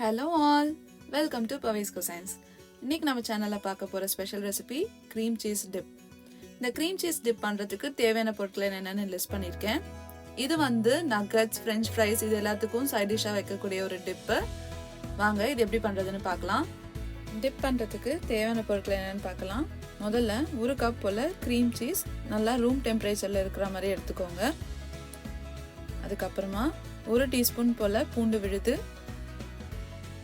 Hello all, welcome to Pavi's Cuisines. இன்னைக்கு நம்ம சேனல்ல பார்க்க போற special recipe cream cheese dip. இந்த cream cheese dip பண்றதுக்கு தேவையான பொருட்கள் என்னென்னு லிஸ்ட் பண்ணிருக்கேன். இது வந்து நக்கட்ஸ், French fries இது எல்லாத்துக்கும் சைட் டிஷ்ஷா வைக்கக்கூடிய ஒரு டிப். வாங்க இது எப்படி பண்றதுன்னு பார்க்கலாம். டிப் பண்றதுக்கு தேவையான பொருட்கள் என்னென்னு பார்க்கலாம். முதல்ல ஒரு கப் போல cream cheese நல்லா ரூம் டெம்பரேச்சர்ல இருக்கிற மாதிரி எடுத்துக்கோங்க. அதுக்கப்புறமா ஒரு டீஸ்பூன் போல பூண்டு விழுது.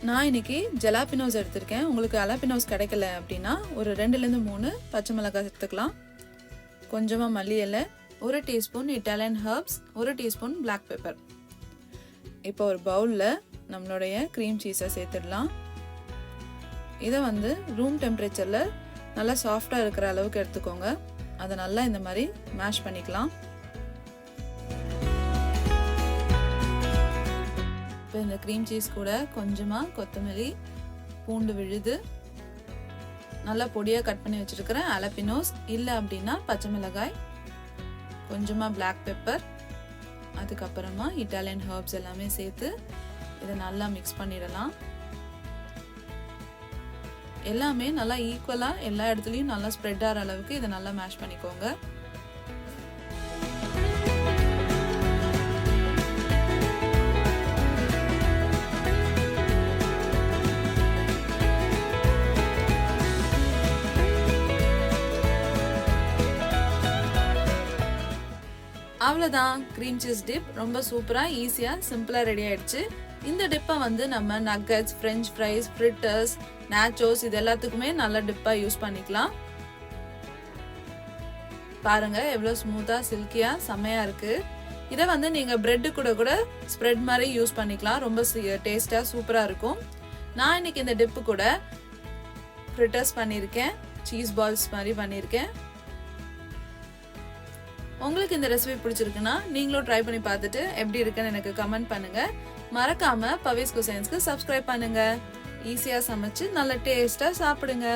நான் இன்னைக்கு ஜலாபினோஸ் எடுத்திருக்கேன். உங்களுக்கு அலாபினோஸ் கிடைக்கல அப்படின்னா ஒரு 2லேருந்து 3 பச்சை மிளகாய் எடுத்துக்கலாம். கொஞ்சமாக மல்லி இலை, ஒரு டீஸ்பூன் இட்டாலியன் ஹர்ப்ஸ், ஒரு டீஸ்பூன் பிளாக் பெப்பர். இப்போ ஒரு பவுலில் நம்மளுடைய க்ரீம் சீஸை சேர்த்துடலாம். இதை வந்து ரூம் டெம்பரேச்சரில் நல்லா சாஃப்டாக இருக்கிற அளவுக்கு எடுத்துக்கோங்க. அதை நல்லா இந்த மாதிரி மேஷ் பண்ணிக்கலாம். இப்போ இந்த க்ரீம் சீஸ் கூட கொஞ்சமாக கொத்தமல்லி, பூண்டு விழுது, நல்லா பொடியாக கட் பண்ணி வச்சுருக்கிறேன் அலப்பினோஸ், இல்லை அப்படின்னா பச்சை மிளகாய், கொஞ்சமாக பிளாக் பெப்பர், அதுக்கப்புறமா இட்டாலியன் ஹர்ப்ஸ் எல்லாமே சேர்த்து இதை நல்லா மிக்ஸ் பண்ணிடலாம். எல்லாமே நல்லா ஈக்குவலாக எல்லா இடத்துலையும் நல்லா ஸ்ப்ரெட் ஆகிற அளவுக்கு இதை நல்லா மேஷ் பண்ணிக்கோங்க. அவ்வளோதான், க்ரீம் சீஸ் டிப் ரொம்ப சூப்பராக ஈஸியாக சிம்பிளாக ரெடி ஆயிடுச்சு. இந்த டிப்பை வந்து நம்ம nuggets, French fries, fritters, nachos இது எல்லாத்துக்குமே நல்ல டிப்பாக யூஸ் பண்ணிக்கலாம். பாருங்க எவ்வளோ ஸ்மூத்தாக சில்கியாக செம்மையாக இருக்குது. இதை வந்து நீங்கள் பிரெட்டு கூட ஸ்ப்ரெட் மாதிரி யூஸ் பண்ணிக்கலாம். ரொம்ப டேஸ்டாக சூப்பராக இருக்கும். நான் இன்னைக்கு இந்த டிப்பு கூட ஃப்ரிட்டர்ஸ் பண்ணியிருக்கேன், சீஸ் பால்ஸ் மாதிரி பண்ணியிருக்கேன். உங்களுக்கு இந்த ரெசிபி பிடிச்சிருக்குன்னா நீங்களும் ட்ரை பண்ணி பார்த்துட்டு எப்படி இருக்குன்னு எனக்கு கமெண்ட் பண்ணுங்க. மறக்காம பவிஸ் குசைன்ஸ்க்கு சப்ஸ்கிரைப் பண்ணுங்க. ஈஸியா சமைச்சு நல்ல டேஸ்டா சாப்பிடுங்க.